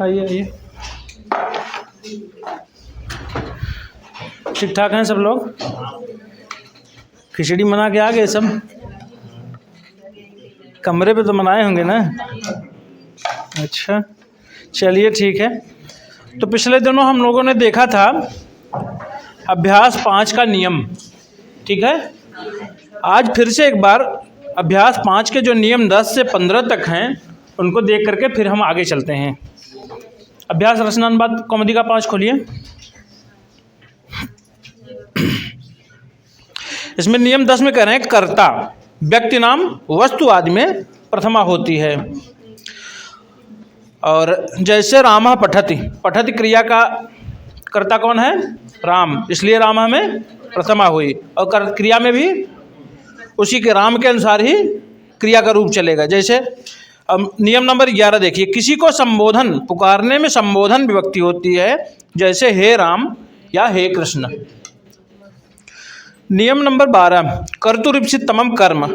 आइए आइए, ठीक ठाक हैं सब लोग? खिचड़ी बना के आ गए सब? कमरे पे तो बनाए होंगे ना? अच्छा, चलिए ठीक है। तो पिछले दिनों हम लोगों ने देखा था अभ्यास 5 का नियम, ठीक है। आज फिर से एक बार अभ्यास 5 के जो नियम 10 से 15 तक हैं उनको देख करके फिर हम आगे चलते हैं। अभ्यास रचनानुवाद कौमुदी का 5 खोलिए। इसमें नियम 10 में कह रहे हैं कर्ता व्यक्ति नाम वस्तु आदि में प्रथमा होती है। और जैसे रामः पठति, पठति क्रिया का कर्ता कौन है? राम, इसलिए रामः में प्रथमा हुई। और क्रिया में भी उसी के राम के अनुसार ही क्रिया का रूप चलेगा। जैसे अब नियम नंबर 11 देखिए, किसी को संबोधन पुकारने में संबोधन विभक्ति होती है, जैसे हे राम या हे कृष्ण। नियम नंबर 12, कर्तुरीप्सित तमम कर्म,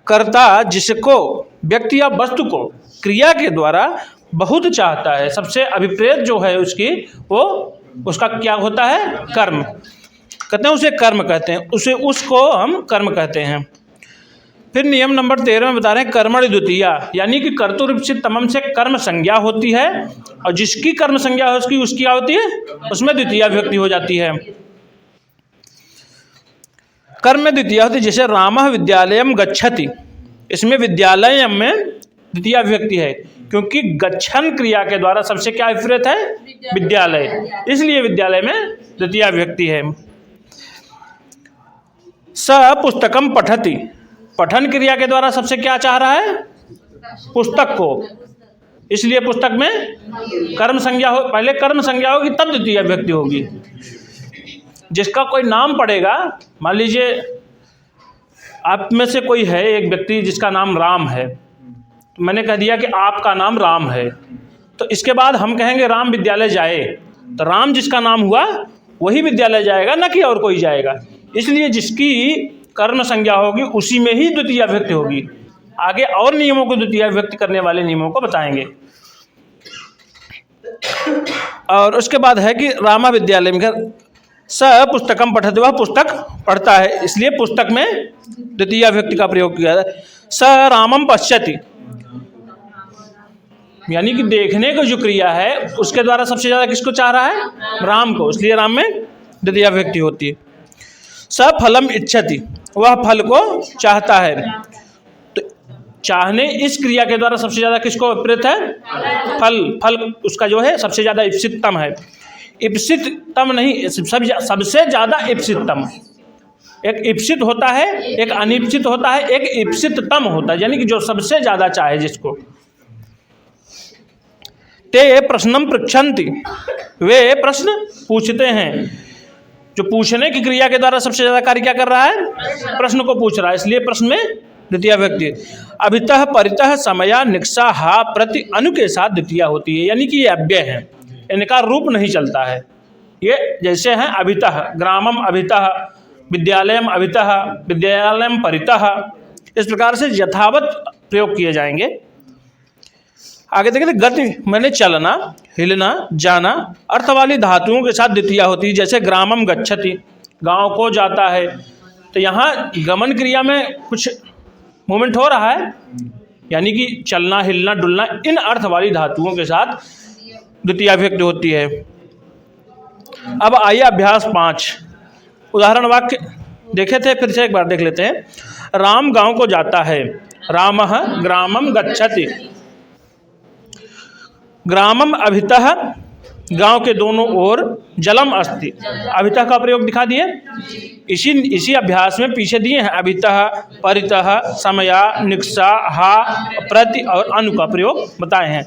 कर्ता जिसको व्यक्ति या वस्तु को क्रिया के द्वारा बहुत चाहता है, सबसे अभिप्रेत जो है उसकी, वो उसका क्या होता है? कर्म कहते हैं, उसे कर्म कहते हैं, उसे उसको हम कर्म कहते हैं। फिर नियम नंबर 13 में बता रहे हैं कर्मणि द्वितीया, यानी कि कर्तुरीप्सित तमम से कर्म संज्ञा होती है, और जिसकी कर्म संज्ञा है उसकी क्या होती है? उसमें द्वितीया विभक्ति हो जाती है। कर्म में द्वितीया होती है, जैसे रामः विद्यालयम गच्छति, इसमें विद्यालय में द्वितीया विभक्ति है, क्योंकि गच्छन क्रिया के द्वारा सबसे क्या विपरीत है? विद्यालय, इसलिए विद्यालय में द्वितीया विभक्ति है। स पुस्तकम पठति, पठन क्रिया के द्वारा सबसे क्या चाह रहा है? पुस्तक को, इसलिए पुस्तक में कर्म संज्ञा हो, पहले कर्म संज्ञा होगी तब द्वितीय विभक्ति होगी। जिसका कोई नाम पड़ेगा, मान लीजिए आप में से कोई है एक व्यक्ति जिसका नाम राम है, मैंने कह दिया कि आपका नाम राम है, तो इसके बाद हम कहेंगे राम विद्यालय जाए, तो राम जिसका नाम हुआ वही विद्यालय जाएगा, न कि और कोई जाएगा। इसलिए जिसकी कर्म संज्ञा होगी उसी में ही द्वितीय विभक्ति होगी। आगे और नियमों को द्वितीय विभक्ति करने वाले नियमों को बताएंगे। और उसके बाद है कि रामा विद्यालय में स पुस्तकम पठति, वह पुस्तक पढ़ता है, इसलिए पुस्तक में द्वितीय विभक्ति का प्रयोग किया है। स रामम पश्यति, यानी कि देखने को जो क्रिया है उसके द्वारा सबसे ज़्यादा किसको चाह रहा है? राम को, इसलिए राम में द्वितीय विभक्ति होती है। स फलम इच्छति, वह फल को चाहता है, तो चाहने इस क्रिया के द्वारा सबसे ज़्यादा किसको विपरीत है? फल, फल उसका जो है सबसे ज़्यादा इप्सिततम है। इप्सिततम नहीं, सबसे ज़्यादा इप्सिततम। एक इप्सित होता है, एक अनिप्सित होता है, एक इप्सिततम होता है, यानी कि जो सबसे ज़्यादा चाहे जिसको। ते प्रश्नम पृच्छन्ति, वे प्रश्न पूछते हैं। जो पूछने की क्रिया के द्वारा सबसे ज़्यादा कार्य क्या कर रहा है? प्रश्न को पूछ रहा है, इसलिए प्रश्न में द्वितीय विभक्ति। अभितः परितः समया निक्सा हा प्रति अनु के साथ द्वितीय होती है, यानी कि ये अव्यय है, इनका रूप नहीं चलता है। ये जैसे हैं अभितः, ग्रामम अभितः, विद्यालयम अभितः, विद्यालयम परितः, इस प्रकार से यथावत प्रयोग किए जाएंगे। आगे देखिए, गति मैंने चलना, हिलना, जाना, अर्थ वाली धातुओं के साथ द्वितीय होती है, जैसे ग्रामम गच्छति, गांव को जाता है, तो यहाँ गमन क्रिया में कुछ मूवमेंट हो रहा है, यानी कि चलना, हिलना, डुलना, इन अर्थ वाली धातुओं के साथ द्वितीय विभक्ति होती है। अब आइए अभ्यास 5, उदाहरण वाक्य देखे थे, फिर से एक बार देख लेते हैं। राम गांव को जाता है, रामः ग्रामम गच्छति, ग्रामम अभितः, गांव के दोनों ओर, जलम अस्ति, अभितः का प्रयोग दिखा दिए। इसी अभ्यास में पीछे दिए हैं अभितः, परितः, समया, निक्सा, हा, प्रति और अनु का प्रयोग बताए हैं।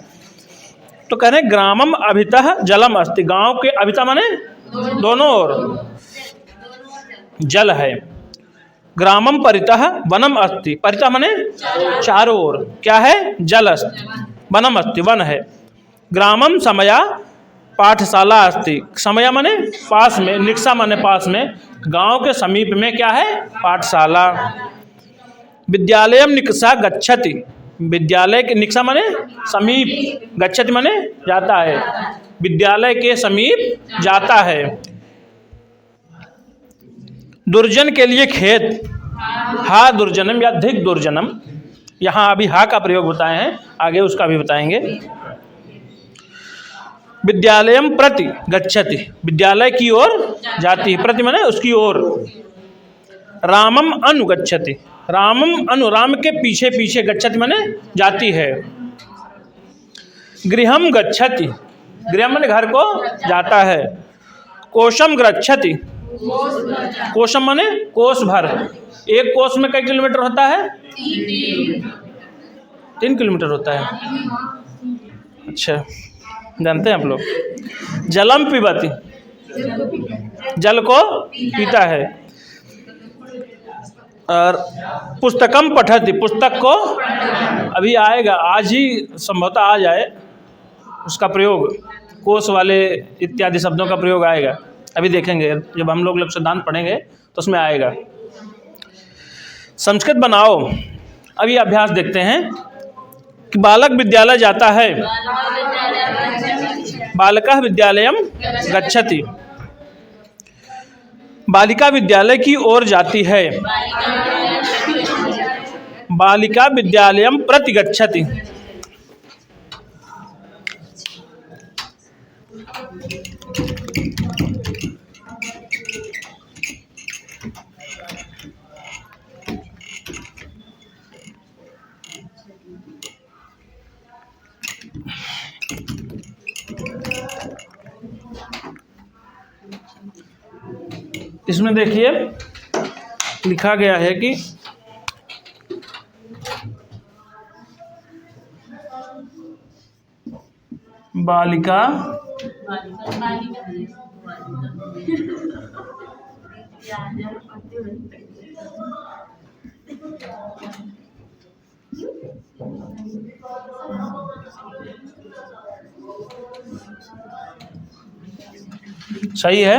तो कह रहे हैं ग्रामम अभितः जलम अस्ति, गांव के अभितः माने दोनों ओर जल है। ग्रामम परितः वनम अस्ति, परितः माने चारों ओर क्या है? जल अस्ति, वनम अस्ति, वन है। ग्रामम समया पाठशाला अस्ति, समया माने पास में, निक्सा माने पास में, गांव के समीप में क्या है? पाठशाला। विद्यालयम निक्सा गच्छति, विद्यालय के निकषा माने समीप, गच्छति माने जाता है, विद्यालय के समीप जाता है। दुर्जन के लिए खेत, हा दुर्जनम या धिक दुर्जनम, यहाँ अभी हा का प्रयोग बताए हैं, आगे उसका भी बताएंगे। विद्यालयम प्रति गच्छति, विद्यालय की ओर जाती है, प्रति माने उसकी ओर। रामम अनु गच्छति, रामम अनु राम के पीछे पीछे, गच्छति माने जाती है। गृहम गच्छति, गृह माने घर को जाता है। कोशम गच्छति, कोशम माने कोस भर, एक कोस में कई किलोमीटर होता है? 3 किलोमीटर होता है। अच्छा, जानते हैं आप लोग। जलम पिबति, जल को पीता है। और पुस्तकम पठति, पुस्तक को, अभी आएगा, आज ही संभवतः आ जाए उसका प्रयोग, कोश वाले इत्यादि शब्दों का प्रयोग आएगा, अभी देखेंगे जब हम लोग सिद्धांत पढ़ेंगे तो उसमें आएगा। संस्कृत बनाओ, अभी अभ्यास देखते हैं कि बालक विद्यालय जाता है, बालकः विद्यालयम गच्छति, बालिका विद्यालय की ओर जाती है, बालिका विद्यालयम प्रति गच्छति। इसमें देखिए लिखा गया है कि बालिका सही है।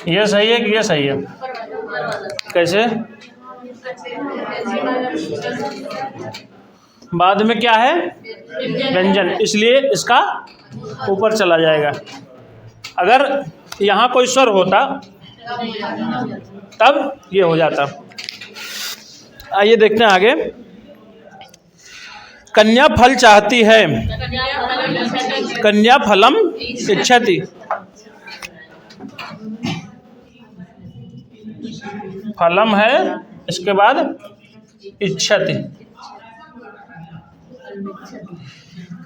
ये सही है कि ये सही है? कैसे? बाद में क्या है? व्यंजन, इसलिए इसका ऊपर चला जाएगा। अगर यहाँ कोई स्वर होता तब ये हो जाता। आइए देखते हैं आगे। कन्या फल चाहती है, कन्या फलम इच्छति, फलम है, इसके बाद इच्छति,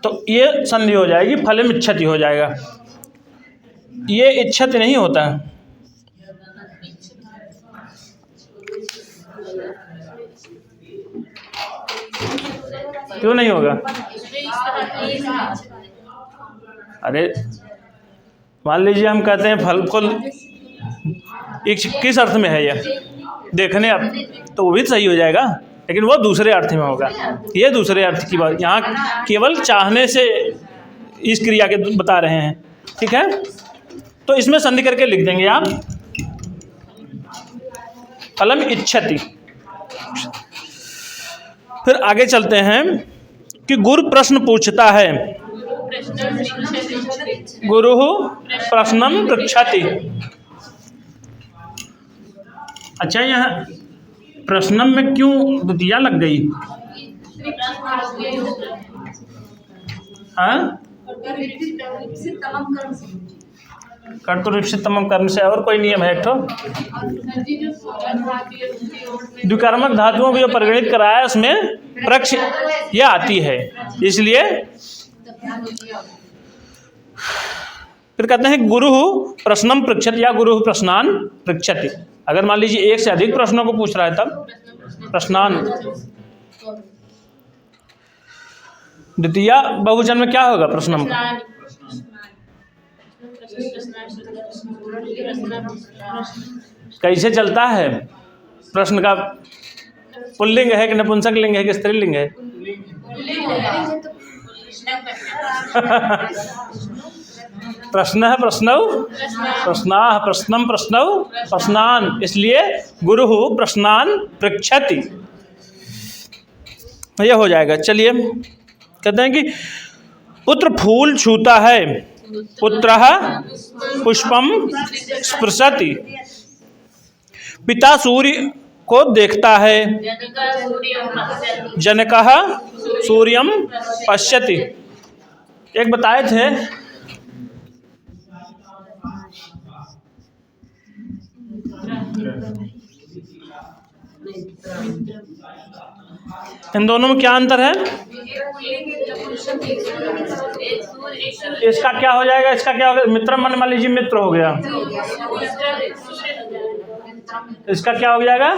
तो ये संधि हो जाएगी, फलम इच्छति हो जाएगा। ये इच्छति नहीं होता, क्यों नहीं होगा? अरे मान लीजिए हम कहते हैं फल फल, किस अर्थ में है ये देखने, अब तो वो भी सही हो जाएगा, लेकिन वो दूसरे अर्थ में होगा, ये दूसरे अर्थ की बात, यहाँ केवल चाहने से इस क्रिया के बता रहे हैं। ठीक है, तो इसमें संधि करके लिख देंगे आप, फलम इच्छति। फिर आगे चलते हैं कि गुरु प्रश्न पूछता है, गुरु प्रश्नम पृच्छति। अच्छा, यहाँ प्रश्नम में क्यों द्वितीया लग गई? हाँ, कर्तृ तमम कर्म से और कोई नियम है? एक तो द्विकर्मक धातुओं को जो परिगणित कराया उसमें प्रक्ष यह आती है, इसलिए फिर कहते हैं गुरु प्रश्नम पृच्छति या गुरु प्रश्नान पृच्छति। अगर मान लीजिए एक से अधिक प्रश्नों को पूछ रहा है तब प्रश्नान। द्वितीया बहुवचन में क्या होगा? प्रश्नम। कैसे चलता है प्रश्न का? पुल्लिंग है कि नपुंसक लिंग है कि स्त्रीलिंग है? प्रश्न प्रश्नौ प्रश्नाः प्रश्नम प्रश्नौ प्रश्नान, इसलिए गुरु प्रश्नान पृच्छति, यह हो जाएगा। चलिए कहते हैं कि पुत्र फूल छूता है, पुत्रः पुष्पम स्पृशति, पिता सूर्य को देखता है, जनकः सूर्यम पश्यति। एक बताए थे इन दोनों में क्या अंतर है? इसका क्या हो जाएगा, इसका क्या हो गया? मित्र मान लीजिए मित्र हो गया, इसका क्या हो जाएगा?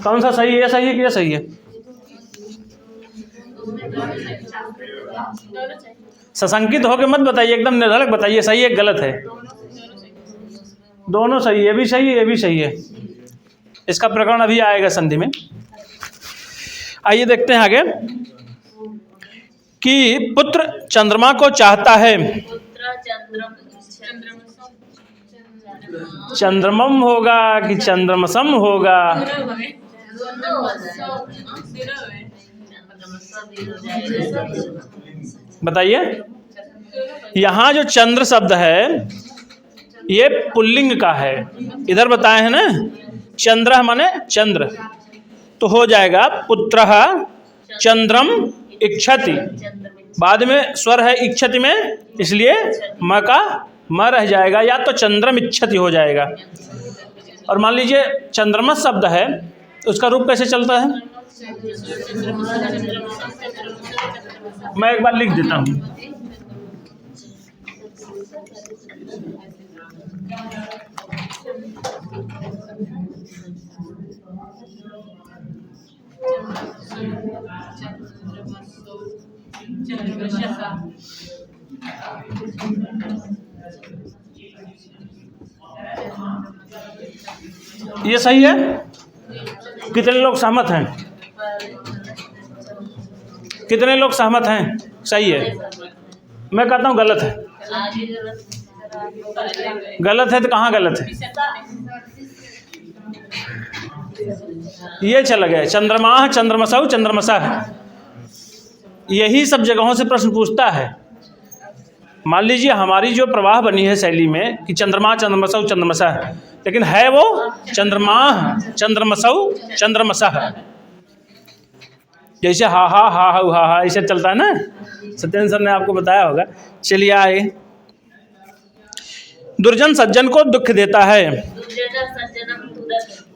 कौन सा सही है? सही है कि ये सही है? सशंकित होकर मत बताइए, एकदम निर्धड़क बताइए सही है गलत है। दोनों सही है, ये भी सही है, ये भी सही है। इसका प्रकरण अभी आएगा संधि में। आइए देखते हैं आगे कि पुत्र चंद्रमा को चाहता है, चंद्रमम होगा कि चंद्रमसम होगा? बताइए। यहाँ जो चंद्र शब्द है ये पुल्लिंग का है, इधर बताए हैं ना, चंद्र माने चंद्र, तो हो जाएगा पुत्रः चंद्रम इच्छति, बाद में स्वर है इच्छति में, इसलिए म का म रह जाएगा, या तो चंद्रम इच्छति हो जाएगा। और मान लीजिए चंद्रमस शब्द है, उसका रूप कैसे चलता है? मैं एक बार लिख देता हूँ। ये सही है? कितने लोग सहमत हैं? कितने लोग सहमत हैं? सही है। मैं कहता हूँ गलत है। गलत है तो कहाँ गलत है? ये चला गया चंद्रमा चंद्रमसौ चंद्रमसा, यही सब जगहों से प्रश्न पूछता है। मान लीजिए हमारी जो प्रवाह बनी है शैली में कि चंद्रमा चंद्रमसौ चंद्रमसा, लेकिन है वो चंद्रमा चंद्रमसौ चंद्रमसा, जैसे हा हा हा हा हा हा ऐसे चलता है ना, सत्येंद्र सर ने आपको बताया होगा। चलिए आए, दुर्जन सज्जन को दुख देता है,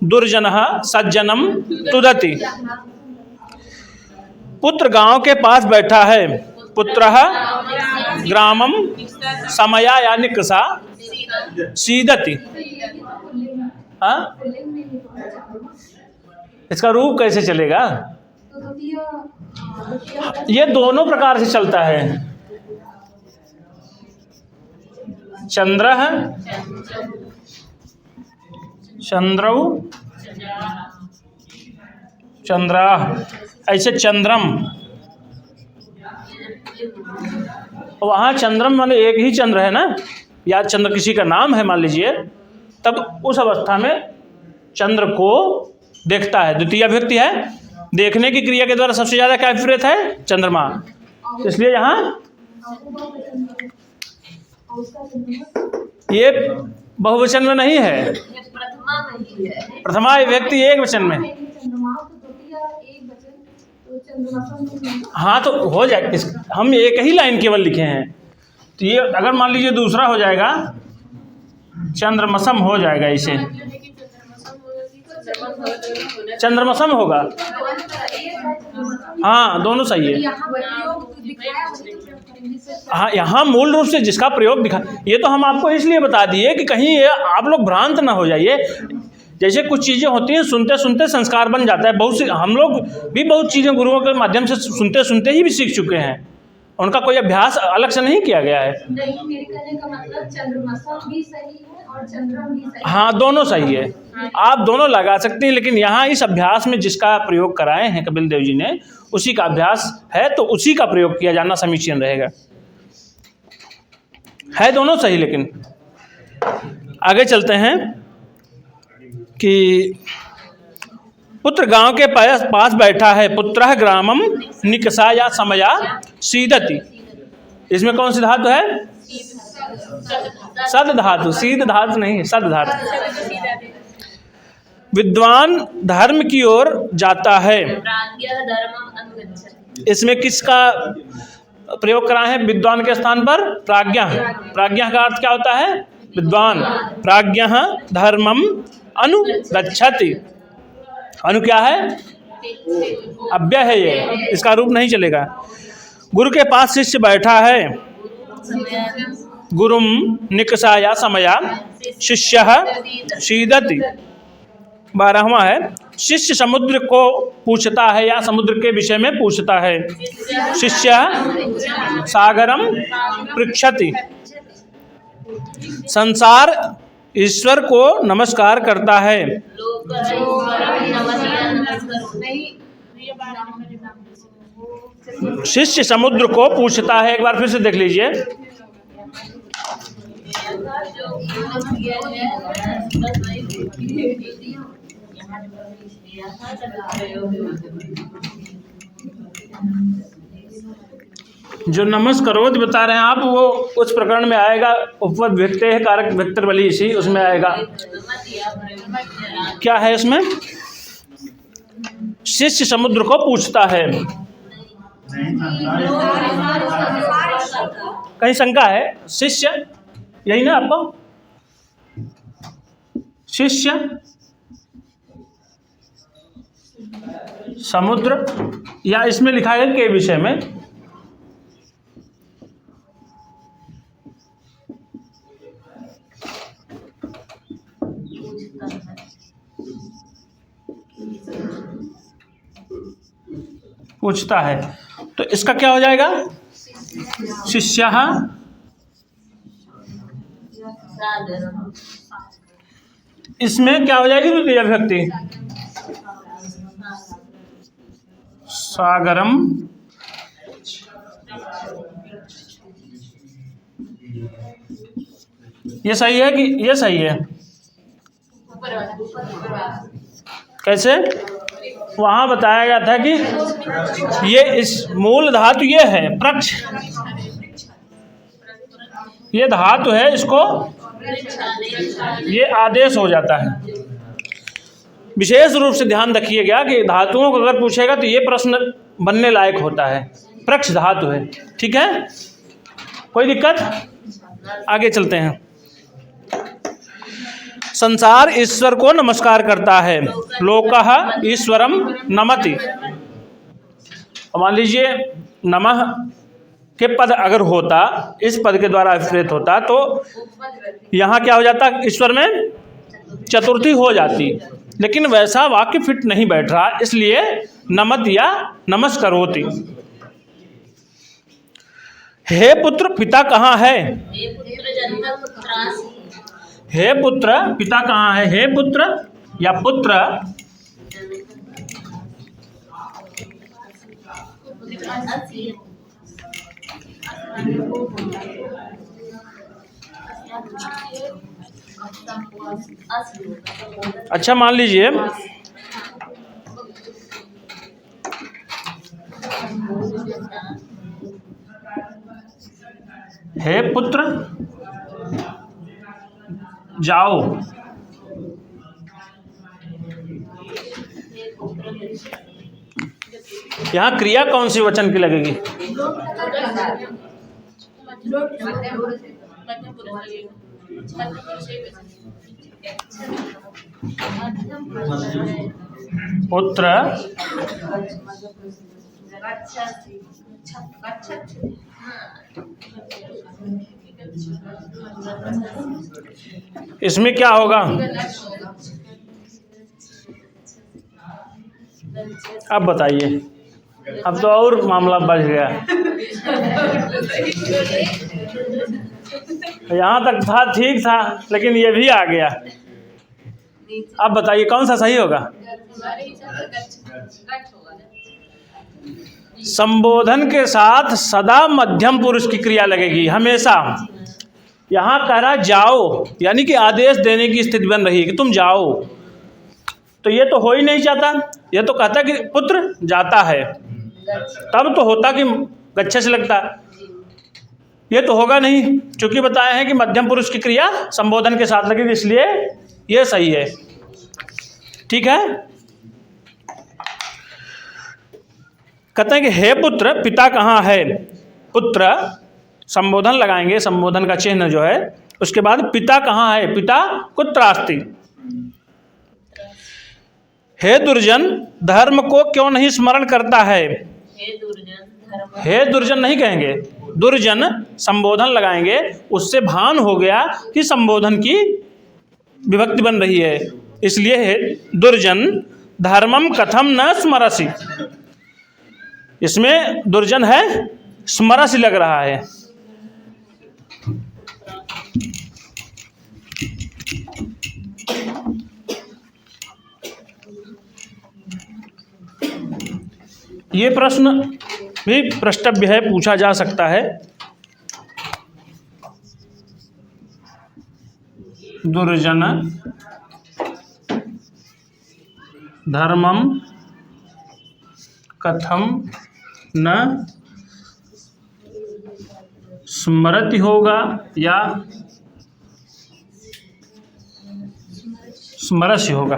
दुर्जनः सज्जनम तुदति, पुत्र गांव के पास बैठा है, पुत्रः ग्रामम समया या निकषा सीदति। हाँ, इसका रूप कैसे चलेगा? ये दोनों प्रकार से चलता है। चंद्र चंद्रौ चंद्रा, ऐसे चंद्रम, वहाँ चंद्रम माने एक ही चंद्र है ना, या चंद्र किसी का नाम है मान लीजिए, तब उस अवस्था में चंद्र को देखता है, द्वितीय विभक्ति है, देखने की क्रिया के द्वारा सबसे ज़्यादा क्या विपरीत है? चंद्रमा, इसलिए यहाँ ये बहुवचन में नहीं है, प्रथमा विभक्ति एक वचन में। हाँ तो हो जाए, हम एक ही लाइन केवल लिखे हैं, तो ये अगर मान लीजिए दूसरा हो जाएगा चंद्रमसम हो जाएगा, इसे चंद्रमसम होगा। हाँ दोनों सही है। हाँ यहाँ मूल रूप से जिसका प्रयोग दिखा, ये तो हम आपको इसलिए बता दिए कि कहीं ये आप लोग भ्रांत ना हो जाइए। जैसे कुछ चीज़ें होती हैं सुनते सुनते संस्कार बन जाता है, बहुत सी हम लोग भी बहुत चीज़ें गुरुओं के माध्यम से सुनते सुनते ही भी सीख चुके हैं, उनका कोई अभ्यास अलग से नहीं किया गया है। नहीं, मेरे कहने का मतलब चंद्रमसा भी सही है और चंद्रम भी सही है। हाँ, दोनों सही है, आप दोनों लगा सकते हैं, लेकिन यहाँ इस अभ्यास में जिसका प्रयोग कराए हैं कपिल देव जी ने, उसी का अभ्यास है, तो उसी का प्रयोग किया जाना समीचीन रहेगा। है दोनों सही, लेकिन आगे चलते हैं कि पुत्र गांव के पास बैठा है, पुत्रः ग्रामम निकषा या समया सीदति। इसमें कौन सी धातु है? सद धातु, सीध धातु नहीं, सद धातु। विद्वान धर्म की ओर जाता है, इसमें किसका प्रयोग करा है? विद्वान के स्थान पर प्राज्ञ। प्राज्ञ का अर्थ क्या होता है? विद्वान। प्राज्ञ धर्मम अनुगच्छति। अनु क्या है? अव्यय है, ये इसका रूप नहीं चलेगा। गुरु के पास शिष्य बैठा है, गुरुम निकषा या समया शिष्यः सीदति। 12वां है, शिष्य समुद्र को पूछता है या समुद्र के विषय में पूछता है। शिष्य सागरम पृच्छति। संसार ईश्वर को नमस्कार करता है। शिष्य समुद्र को पूछता है, एक बार फिर से देख लीजिए। जो नमस्कारोद बता रहे हैं आप, वो उस प्रकरण में आएगा, उपपद व्यक्ति कारक व्यक्तर बली, इसी उसमें आएगा। क्या है इसमें? शिष्य समुद्र को पूछता है। कहीं शंका है? शिष्य यही ना आपको? शिष्य समुद्र, या इसमें लिखा है के विषय में? पूछता है, तो इसका क्या हो जाएगा? शिष्यः इसमें क्या हो जाएगी द्वितीय विभक्ति? सागरम ये सही है कि ये सही है? कैसे? वहाँ बताया गया था कि ये इस मूल धातु ये है प्रक्ष, ये धातु है, इसको ये आदेश हो जाता है। विशेष रूप से ध्यान रखिएगा कि धातुओं को अगर पूछेगा तो ये प्रश्न बनने लायक होता है। प्रक्ष धातु है, ठीक है, कोई दिक्कत? आगे चलते हैं। संसार ईश्वर को नमस्कार करता है। लोकः ईश्वरम नमति। मान लीजिए नमः के पद अगर होता, इस पद के द्वारा अभिप्रेत होता, तो यहाँ क्या हो जाता? ईश्वर में चतुर्थी हो जाती, लेकिन वैसा वाक्य फिट नहीं बैठ रहा, इसलिए नमत या नमस्करोति। हे पुत्र पिता कहाँ है? हे पुत्र पिता कहाँ है? हे पुत्र या पुत्र अच्छा मान लीजिए हे पुत्र जाओ। यहाँ क्रिया कौन सी वचन की लगेगी? पुत्र इसमें क्या होगा? अब बताइए, अब तो और मामला बढ़ गया। यहाँ तक था, ठीक था, लेकिन ये भी आ गया। अब बताइए कौन सा सही होगा? संबोधन के साथ सदा मध्यम पुरुष की क्रिया लगेगी हमेशा। यहाँ कह रहा जाओ, यानी कि आदेश देने की स्थिति बन रही है कि तुम जाओ, तो ये तो हो ही नहीं चाहता। ये तो कहता कि पुत्र जाता है, तब तो होता कि गच्छा से लगता। ये तो होगा नहीं, क्योंकि बताया है कि मध्यम पुरुष की क्रिया संबोधन के साथ लगेगी, इसलिए ये सही है। ठीक है। कहते हैं कि हे पुत्र, पिता कहाँ है? पुत्र संबोधन लगाएंगे, संबोधन का चिन्ह जो है, उसके बाद पिता कहाँ है? पिता कुत्रास्ति। हे दुर्जन, धर्म को क्यों नहीं स्मरण करता है? हे दुर्जन नहीं कहेंगे, दुर्जन संबोधन लगाएंगे, उससे भान हो गया कि संबोधन की विभक्ति बन रही है, इसलिए हे दुर्जन धर्मम कथम न स्मरसि। इसमें दुर्जन है, स्मरसि लग रहा है। ये प्रश्न भी प्रष्टव्य है, पूछा जा सकता है। दुर्जन धर्मम कथम न स्मरति होगा या स्मरस्य होगा।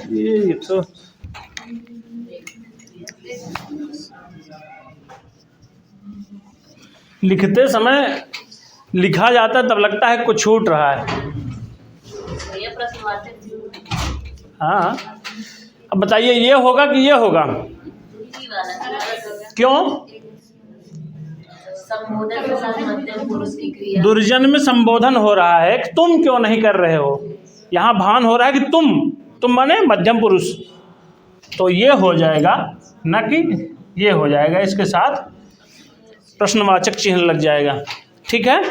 ये तो लिखते समय लिखा जाता है तब लगता है कुछ छूट रहा है। हाँ, अब बताइए ये होगा कि ये होगा? क्यों? दुर्जन में संबोधन हो रहा है कि तुम क्यों नहीं कर रहे हो, यहाँ भान हो रहा है कि तुम माने मध्यम पुरुष, तो ये हो जाएगा, न कि ये हो जाएगा। इसके साथ प्रश्नवाचक चिन्ह लग जाएगा। ठीक है,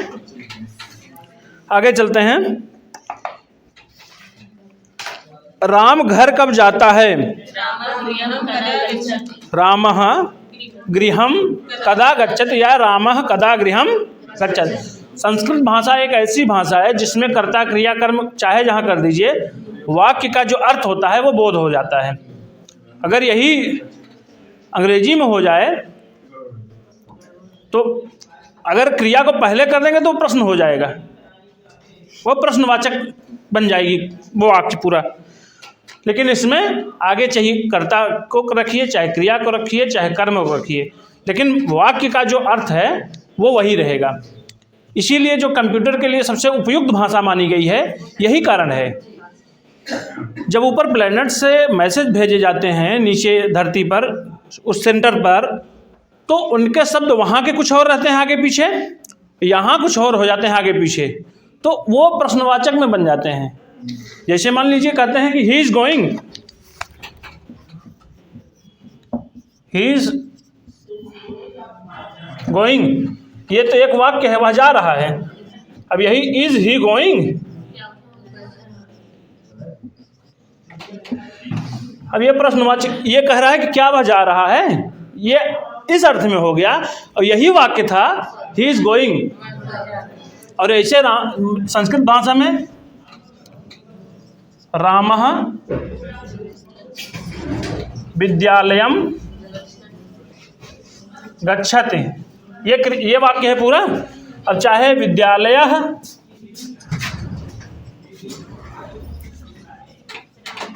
आगे चलते हैं। राम घर कब जाता है? रामः गृहम कदा गच्छति या रामः कदा गृहम गच्छति। संस्कृत भाषा एक ऐसी भाषा है जिसमें कर्ता क्रिया कर्म चाहे जहाँ कर दीजिए, वाक्य का जो अर्थ होता है वो बोध हो जाता है। अगर यही अंग्रेजी में हो जाए तो अगर क्रिया को पहले कर देंगे तो प्रश्न हो जाएगा, वो प्रश्नवाचक बन जाएगी वो वाक्य पूरा। लेकिन इसमें आगे चाहिए कर्ता को रखिए, चाहे क्रिया को रखिए, चाहे कर्म को रखिए, लेकिन वाक्य का जो अर्थ है वो वही रहेगा। इसीलिए जो कंप्यूटर के लिए सबसे उपयुक्त भाषा मानी गई है, यही कारण है। जब ऊपर प्लैनेट से मैसेज भेजे जाते हैं नीचे धरती पर, उस सेंटर पर, तो उनके शब्द वहाँ के कुछ और रहते हैं आगे पीछे, यहाँ कुछ और हो जाते हैं आगे पीछे, तो वो प्रश्नवाचक में बन जाते हैं। जैसे मान लीजिए कहते हैं कि ही इज गोइंग, ये तो एक वाक्य है, वह जा रहा है। अब यही इज ही गोइंग, अब ये प्रश्नवाचक ये कह रहा है कि क्या वह जा रहा है, ये इस अर्थ में हो गया। और यही वाक्य था ही इज गोइंग। और ऐसे संस्कृत भाषा में रामः विद्यालयम गच्छति, ये वाक्य है पूरा। अब चाहे विद्यालयः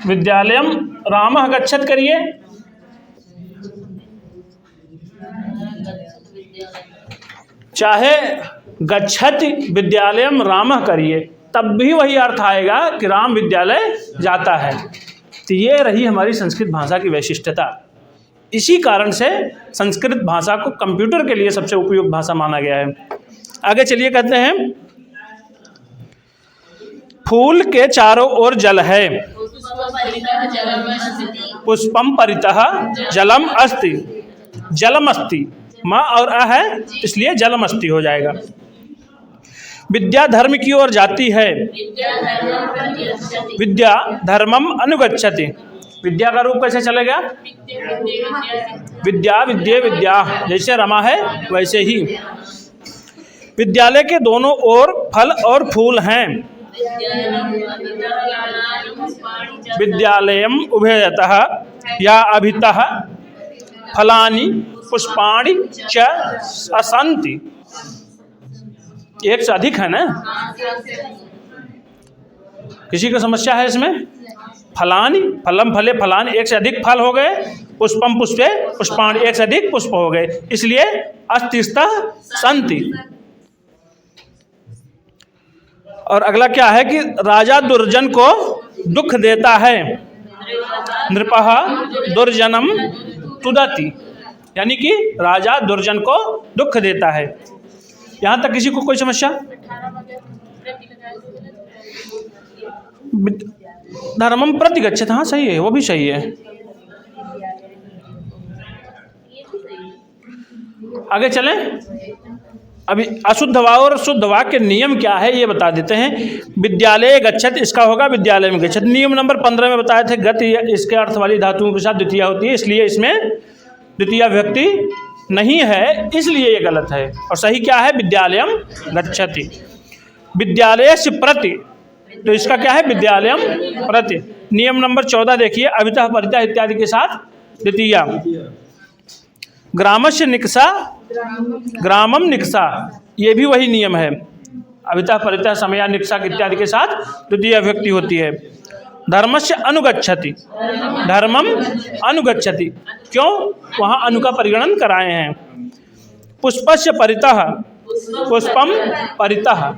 विद्यालयम रामः गच्छति करिए, चाहे गच्छति विद्यालयम रामः करिए, तब भी वही अर्थ आएगा कि राम विद्यालय जाता है। तो ये रही हमारी संस्कृत भाषा की वैशिष्ट्यता। इसी कारण से संस्कृत भाषा को कंप्यूटर के लिए सबसे उपयुक्त भाषा माना गया है। आगे चलिए, कहते हैं फूल के चारों ओर जल है। पुष्पम परितः जलम अस्ति, जलम अस्ति, माँ और अ है इसलिए जलम अस्ति हो जाएगा। विद्या धर्म की ओर जाती है, विद्या धर्मम अनुगच्छति। विद्या का रूप कैसे चलेगा? विद्या विद्ये विद्या, जैसे रमा है वैसे ही। विद्यालय के दोनों ओर फल और फूल हैं। विद्यालयम उभयतः या अभितः फलानि पुष्पाणि च असन्ति। एक से अधिक है ना, किसी को समस्या है इसमें? फलानि, फलम फले फलानि, एक से अधिक फल हो गए। पुष्पम पुष्पे पुष्पाणि, एक से अधिक पुष्प हो गए, इसलिए अस्तिस्तः सन्ति। और अगला क्या है कि राजा दुर्जन को दुख देता है। नृपः दुर्जनम तुदति, यानी कि राजा दुर्जन को दुख देता है। यहाँ तक किसी को कोई समस्या? धर्मम प्रतिगच्छत, हाँ सही है, वो भी सही है। आगे चलें। अभी अशुद्ध वाक्य और शुद्ध वाक्य के नियम क्या है ये बता देते हैं। विद्यालय गच्छत, इसका होगा विद्यालय में गच्छत। नियम नंबर 15 में बताए थे गति इसके अर्थ वाली धातुओं के साथ द्वितीया होती है, इसलिए इसमें द्वितीया विभक्ति नहीं है, इसलिए ये गलत है। और सही क्या है? विद्यालयम गच्छति। विद्यालय से प्रति, तो इसका क्या है? विद्यालयम प्रति। नियम नंबर 14 देखिए, अभितः परितः इत्यादि के साथ द्वितीया। ग्रामस्य निकषा, ग्रामम निकषा, ये भी वही नियम है। अभितः परितः समया निकषा इत्यादि के साथ द्वितीय विभक्ति होती है। धर्मस्य अनुगच्छति, धर्मम अनुगच्छति, क्यों? वहाँ अनु का परिगणन कराए हैं। पुष्पस्य परितः, पुष्पम परितः,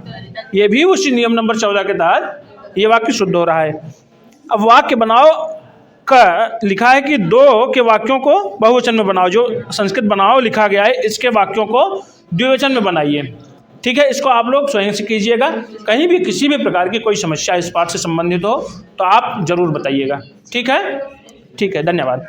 ये भी उसी नियम नंबर 14 के तहत ये वाक्य शुद्ध हो रहा है। अब वाक्य बनाओ का लिखा है कि दो के वाक्यों को बहुवचन में बनाओ। जो संस्कृत बनाओ लिखा गया है, इसके वाक्यों को द्विवचन में बनाइए। ठीक है, इसको आप लोग स्वयं से कीजिएगा। कहीं भी किसी भी प्रकार की कोई समस्या इस पाठ से संबंधित हो तो आप जरूर बताइएगा। ठीक है, ठीक है, धन्यवाद।